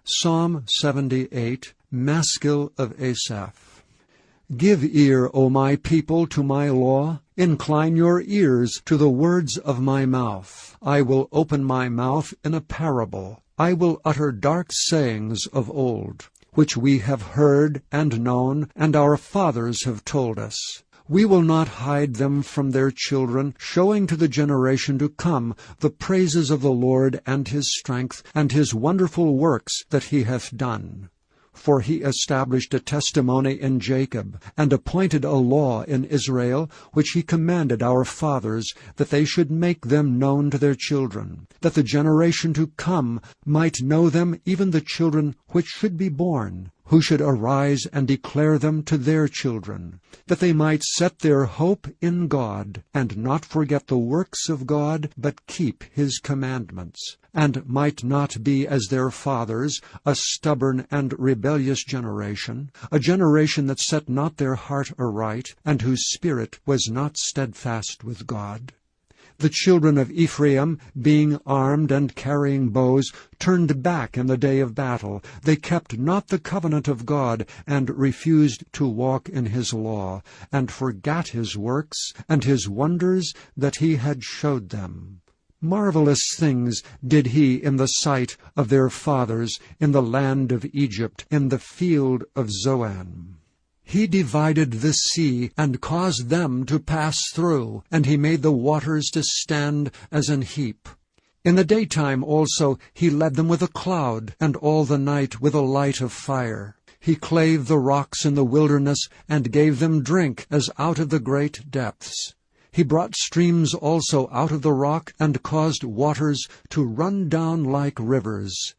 Psalm 78, Maskil of Asaph. Give ear, O my people, to my law. Incline your ears to the words of my mouth. I will open my mouth in a parable. I will utter dark sayings of old, which we have heard and known, and our fathers have told us. We will not hide them from their children, showing to the generation to come the praises of the Lord and his strength, and his wonderful works that he hath done. For he established a testimony in Jacob, and appointed a law in Israel, which he commanded our fathers, that they should make them known to their children, that the generation to come might know them, even the children which should be born, who should arise and declare them to their children, that they might set their hope in God, and not forget the works of God, but keep his commandments, and might not be as their fathers, a stubborn and rebellious generation, a generation that set not their heart aright, and whose spirit was not steadfast with God. The children of Ephraim, being armed and carrying bows, turned back in the day of battle. They kept not the covenant of God, and refused to walk in his law, and forgat his works, and his wonders that he had showed them. Marvelous things did he in the sight of their fathers, in the land of Egypt, in the field of Zoan. He divided the sea, and caused them to pass through, and he made the waters to stand as an heap. In the daytime also he led them with a cloud, and all the night with a light of fire. He clave the rocks in the wilderness, and gave them drink as out of the great depths. He brought streams also out of the rock, and caused waters to run down like rivers.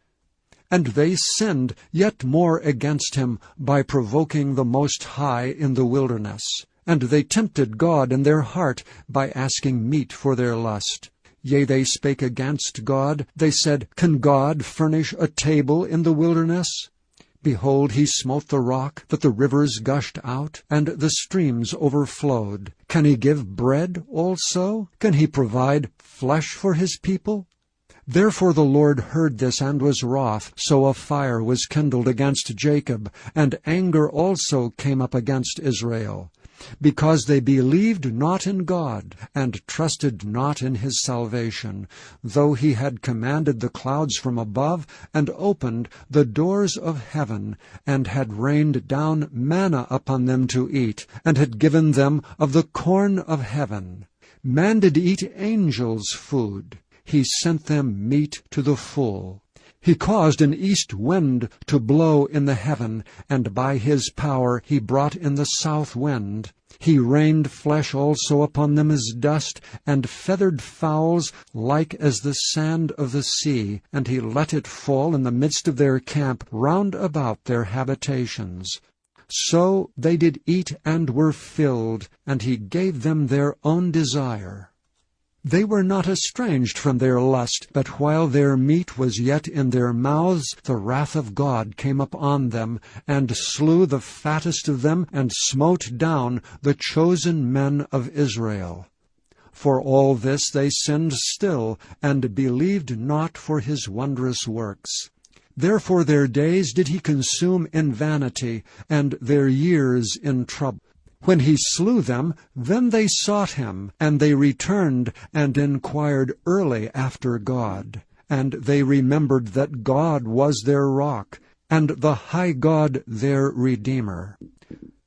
And they sinned yet more against him by provoking the Most High in the wilderness. And they tempted God in their heart by asking meat for their lust. Yea, they spake against God. They said, Can God furnish a table in the wilderness? Behold, he smote the rock, that the rivers gushed out, and the streams overflowed. Can he give bread also? Can he provide flesh for his people? Therefore the Lord heard this and was wroth, so a fire was kindled against Jacob, and anger also came up against Israel, because they believed not in God, and trusted not in his salvation, though he had commanded the clouds from above, and opened the doors of heaven, and had rained down manna upon them to eat, and had given them of the corn of heaven. Man did eat angels' food. He sent them meat to the full. He caused an east wind to blow in the heaven, and by his power he brought in the south wind. He rained flesh also upon them as dust, and feathered fowls like as the sand of the sea, and he let it fall in the midst of their camp round about their habitations. So they did eat and were filled, and he gave them their own desire. They were not estranged from their lust, but while their meat was yet in their mouths, the wrath of God came upon them, and slew the fattest of them, and smote down the chosen men of Israel. For all this they sinned still, and believed not for his wondrous works. Therefore their days did he consume in vanity, and their years in trouble. When he slew them, then they sought him, and they returned and inquired early after God. And they remembered that God was their rock, and the high God their Redeemer.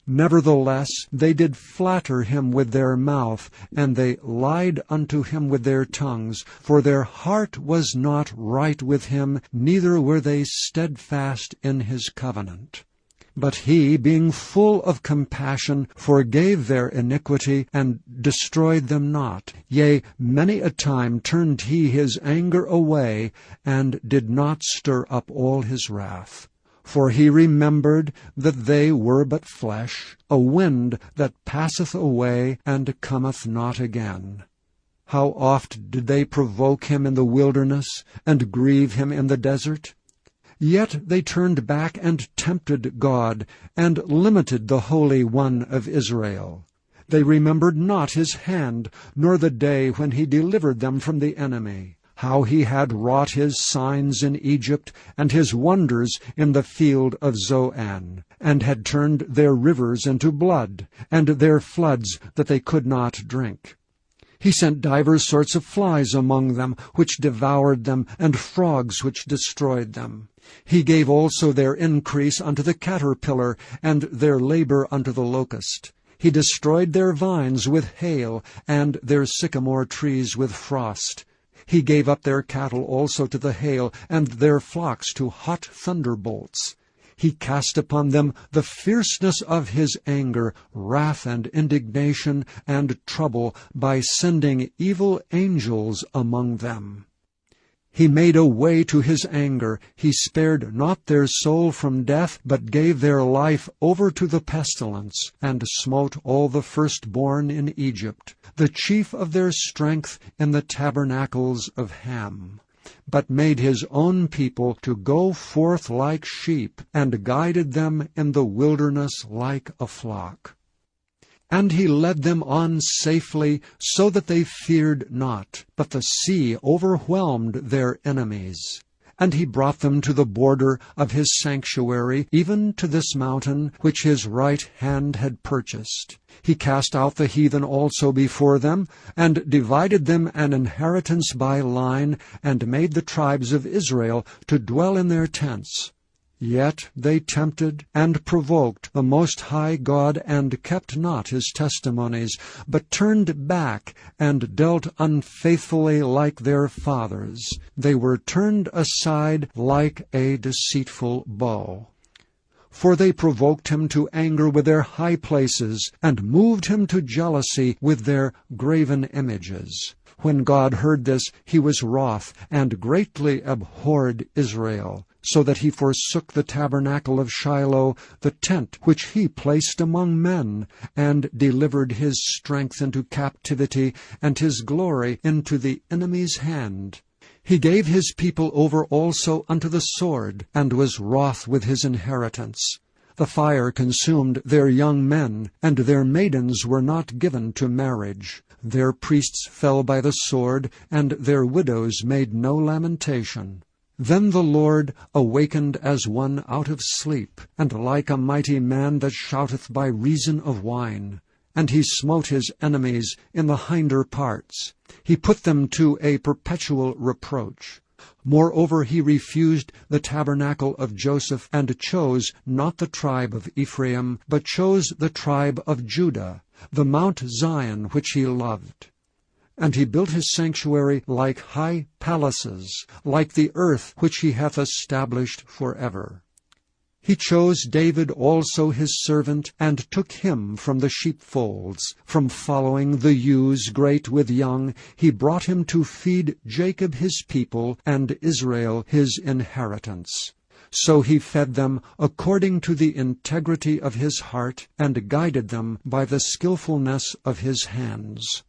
Nevertheless they did flatter him with their mouth, and they lied unto him with their tongues, for their heart was not right with him, neither were they steadfast in his covenant. But he, being full of compassion, forgave their iniquity, and destroyed them not. Yea, many a time turned he his anger away, and did not stir up all his wrath. For he remembered that they were but flesh, a wind that passeth away, and cometh not again. How oft did they provoke him in the wilderness, and grieve him in the desert? Yet they turned back and tempted God, and limited the Holy One of Israel. They remembered not his hand, nor the day when he delivered them from the enemy, how he had wrought his signs in Egypt, and his wonders in the field of Zoan, and had turned their rivers into blood, and their floods that they could not drink. He sent divers sorts of flies among them, which devoured them, and frogs which destroyed them. He gave also their increase unto the caterpillar, and their labor unto the locust. He destroyed their vines with hail, and their sycamore trees with frost. He gave up their cattle also to the hail, and their flocks to hot thunderbolts. He cast upon them the fierceness of his anger, wrath and indignation and trouble, by sending evil angels among them. He made a way to his anger. He spared not their soul from death, but gave their life over to the pestilence, and smote all the firstborn in Egypt, the chief of their strength in the tabernacles of Ham, but made his own people to go forth like sheep, and guided them in the wilderness like a flock. And he led them on safely, so that they feared not, but the sea overwhelmed their enemies. And he brought them to the border of his sanctuary, even to this mountain which his right hand had purchased. He cast out the heathen also before them, and divided them an inheritance by line, and made the tribes of Israel to dwell in their tents. Yet they tempted and provoked the Most High God, and kept not his testimonies, but turned back, and dealt unfaithfully like their fathers. They were turned aside like a deceitful bow. For they provoked him to anger with their high places, and moved him to jealousy with their graven images. When God heard this, he was wroth, and greatly abhorred Israel, so that he forsook the tabernacle of Shiloh, the tent which he placed among men, and delivered his strength into captivity, and his glory into the enemy's hand. He gave his people over also unto the sword, and was wroth with his inheritance. The fire consumed their young men, and their maidens were not given to marriage. Their priests fell by the sword, and their widows made no lamentation. Then the Lord awakened as one out of sleep, and like a mighty man that shouteth by reason of wine. And he smote his enemies in the hinder parts. He put them to a perpetual reproach. Moreover, he refused the tabernacle of Joseph, and chose not the tribe of Ephraim, but chose the tribe of Judah, the Mount Zion which he loved. And he built his sanctuary like high palaces, like the earth which he hath established forever. He chose David also his servant, and took him from the sheepfolds. From following the ewes great with young, he brought him to feed Jacob his people, and Israel his inheritance. So he fed them according to the integrity of his heart, and guided them by the skillfulness of his hands.